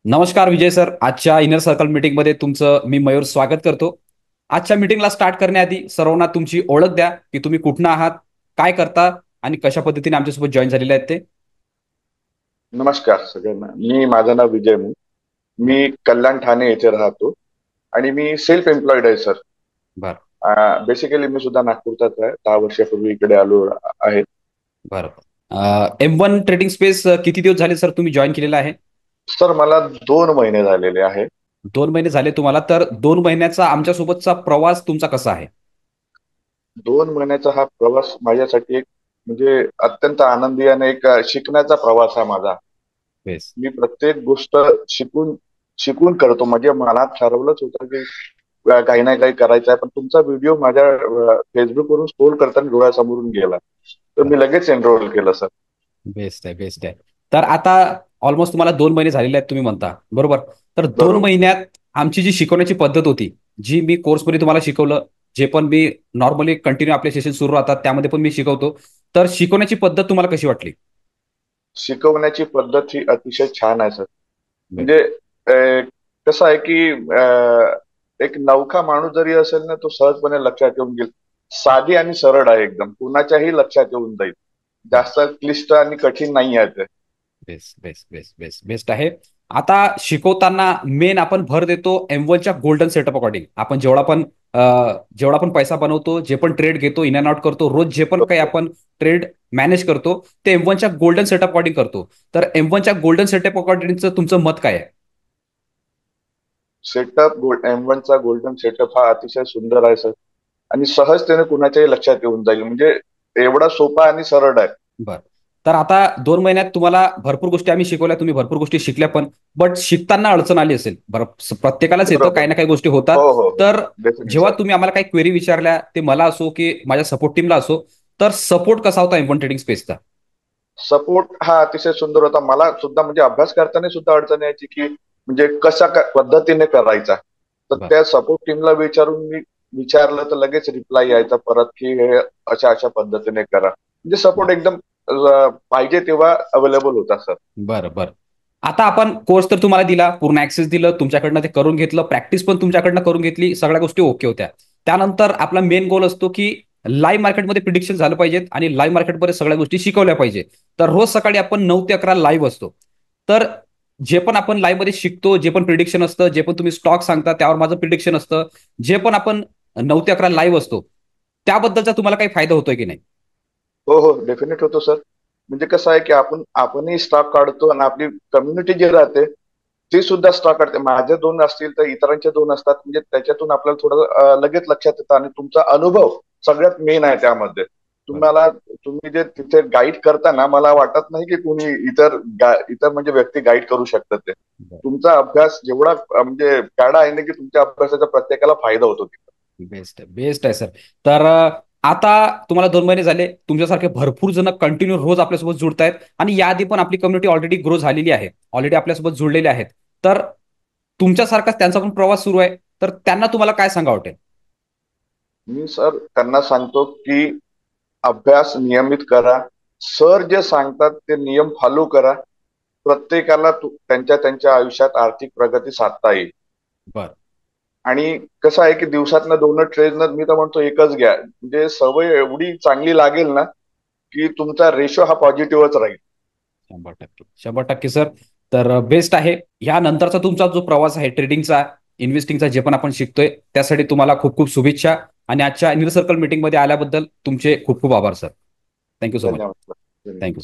नमस्कार विजय सर. आजच्या inner circle meeting मध्ये तुमचं मी मयूर स्वागत करतो. आजच्या मीटिंगला स्टार्ट करण्याआधी सर्वांना तुमची ओळख द्या की तुम्ही कुठनं आहात, काय करता आणि कशा पद्धतीने आमच्यासोबत जॉईन झालेले आहेत ते. नमस्कार सगळ्यांना. माझं नाव विजय मुंग. बर. मी कल्याण ठाणे येथे राहतो आणि मी सेल्फ एम्प्लॉईड आहे सर. बर. बेसिकली मी सुद्धा नागपूरचाच आहे. 10 वर्षापूर्वी इकडे आलो आहे. बरोबर. M1 ट्रेडिंग स्पेस किती दिवस झाले सर तुम्ही जॉईन केलेला आहे? सर मला 2 महिने झालेले आहे. 2 महिने झाले तुम्हाला, तर 2 महिन्याचा आमच्यासोबतचा प्रवास तुमचा कसा आहे? 2 महिन्याचा हा प्रवास माझ्यासाठी एक म्हणजे अत्यंत आनंदी आणि एक शिकण्याचा प्रवास आहे माझा. बेस. मी प्रत्येक गोष्ट शिकून शिकून करतो. म्हणजे मनात ठरवलंच होतं की काही ना काही करायचं आहे, पण तुमचा व्हिडिओ माझ्या फेसबुकवरून स्क्रोल करताना डोळ्यासमोरून गेला, तर मी लगेच एनरोल केलं सर. बेस्ट आहे, बेस्ट आहे. तर आता ऑलमोस्ट तुम्हाला 2 महिने झालेले आहेत तुम्ही म्हणता, बरोबर? तर दोन बरोबर. महिन्यात आमची जी शिकवण्याची पद्धत होती, जी मी कोर्समध्ये तुम्हाला शिकवलं, जे पण मी नॉर्मली कंटिन्यू आपले सेशन सुरू राहतात त्यामध्ये पण मी शिकवतो. तर शिकवण्याची पद्धत तुम्हाला कशी वाटली? शिकवण्याची पद्धत ही अतिशय छान आहे सर. बे- म्हणजे कसं आहे की एक नवखा माणूस जरी असेल ना, तो सहजपणे लक्षात येऊन घेईल. साधी आणि सरळ आहे एकदम, कुणाच्याही लक्षात येऊन जाईल. जास्त क्लिष्ट आणि कठीण नाही आहे ते. Best, best, best, best, best आहे. आता शिकवताना मेन आपण भर देतो M1च्या गोल्डन सेटअप अकॉर्डिंग. आपण जेवढा पण पैसा बनवतो, जे पण ट्रेड घेतो, इन अँड आउट करतो, रोज जे पण काही आपण ट्रेड मॅनेज करतो, ते M1च्या गोल्डन सेटअप अकॉर्डिंग करतो. तर M1च्या गोल्डन सेटअप अकॉर्डिंगचं तुमचं मत काय आहे? सेटअप M1चा गोल्डन सेटअप हा अतिशय सुंदर आहे सर. आणि सहजतेने कुणाच्याही लक्षात येऊन जाईल. म्हणजे एवढा सोपा आणि सरळ आहे. बरं. तर आता 2 महिन्यात तुम्हाला भरपूर गोष्टी आम्ही शिकवल्या, तुम्ही भरपूर गोष्टी शिकल्या पण. बट शिकताना अडचण आली असेल बरं, प्रत्येकालाच येतं, बरोबर. काही ना काही गोष्टी होतात. हो हो हो. तर डेफिनेट जेव्हा सर. तुम्ही आम्हाला काही क्वेरी विचारल्या, ते मला असो की माझ्या सपोर्ट टीमला असो, तर सपोर्ट कसा होता M1 ट्रेडिंग स्पेसचा? सपोर्ट हा अतिशय सुंदर होता. मला सुद्धा म्हणजे अभ्यास करताना सुद्धा अडचण यायची की म्हणजे कशा पद्धतीने करायचा. तर बरं. त्या सपोर्ट टीमला विचारून मी विचारलं तर लगेच रिप्लाय यायचा परत की हे अशा अशा पद्धतीने करा. म्हणजे सपोर्ट एकदम पाहिजे तेव्हा अवेलेबल होता सर. बरं, बरं. आता आपण कोर्स तर तुम्हाला दिला, पूर्ण ऍक्सेस दिलं, तुमच्याकडनं ते करून घेतलं, प्रॅक्टिस पण तुमच्याकडनं करून घेतली, सगळ्या गोष्टी ओके होत्या. त्यानंतर आपला मेन गोल असतो की लाईव्ह मार्केटमध्ये प्रिडिक्शन झालं पाहिजेत आणि लाईव्ह मार्केटमध्ये सगळ्या गोष्टी शिकवल्या पाहिजे. तर रोज सकाळी आपण 9 ते 11 लाईव्ह असतो. तर जे पण आपण लाईव्ह मध्ये शिकतो, जे पण प्रिडिक्शन असतं, जे पण तुम्ही स्टॉक सांगता त्यावर माझं प्रिडिक्शन असतं, जे पण आपण 9 ते 11 लाईव्ह असतो, त्याबद्दलचा तुम्हाला काही फायदा होतोय की नाही? हो हो, डेफिनेट होतो सर. म्हणजे कसं आहे की आपणही स्टॉक काढतो आणि आपली कम्युनिटी जी राहते ती सुद्धा स्टॉक काढते. माझे दोन असतील तर इतरांचे दोन असतात. म्हणजे त्याच्यातून आपल्याला थोडं लगेच लक्षात येतं आणि तुमचा अनुभव सगळ्यात मेन आहे त्यामध्ये. बरं. तुम्ही जे तिथे गाईड करताना मला वाटत नाही की कोणी इतर म्हणजे व्यक्ती गाईड करू शकतात ते. बरं. तुमचा अभ्यास जेवढा म्हणजे काढा आहे ना की तुमच्या अभ्यासाचा प्रत्येकाला फायदा होतो तिथे. बेस्ट आहे, बेस्ट आहे सर. तर आता तुम्हाला 2 महिने झाले, तुमच्यासारखे भरपूर जण कंटिन्यू रोज आपल्यासोबत जुडत आहेत आणि याआधी पण आपली कम्युनिटी ऑलरेडी ग्रो झालेली आहे, ऑलरेडी आपल्यासोबत जुळलेले आहेत. तर तुमच्यासारखाच त्यांचा पण प्रवास सुरू आहे, तर त्यांना तुम्हाला काय सांगा वाटेल? मी सर त्यांना सांगतो की अभ्यास नियमित करा. सर जे सांगतात ते नियम फॉलो करा. प्रत्येकाला त्यांच्या त्यांच्या आयुष्यात आर्थिक प्रगती साधता येईल. बरं. आणि कसं आहे की दिवसातनं दोन ट्रेन मी तर म्हणतो एकच घ्या. म्हणजे सवय एवढी चांगली लागेल ना की तुमचा रेशो हा पॉझिटिव्हच राहील. 100%, 100% सर. तर बेस्ट आहे. यानंतरचा तुमचा जो प्रवास आहे ट्रेडिंगचा, इन्व्हेस्टिंगचा, जे पण आपण शिकतोय, त्यासाठी तुम्हाला खूप खूप शुभेच्छा. आणि आजच्या इनर सर्कल मीटिंगमध्ये आल्याबद्दल तुमचे खूप खूप आभार सर. Thank you so much. धन्यवाद. थँक्यू.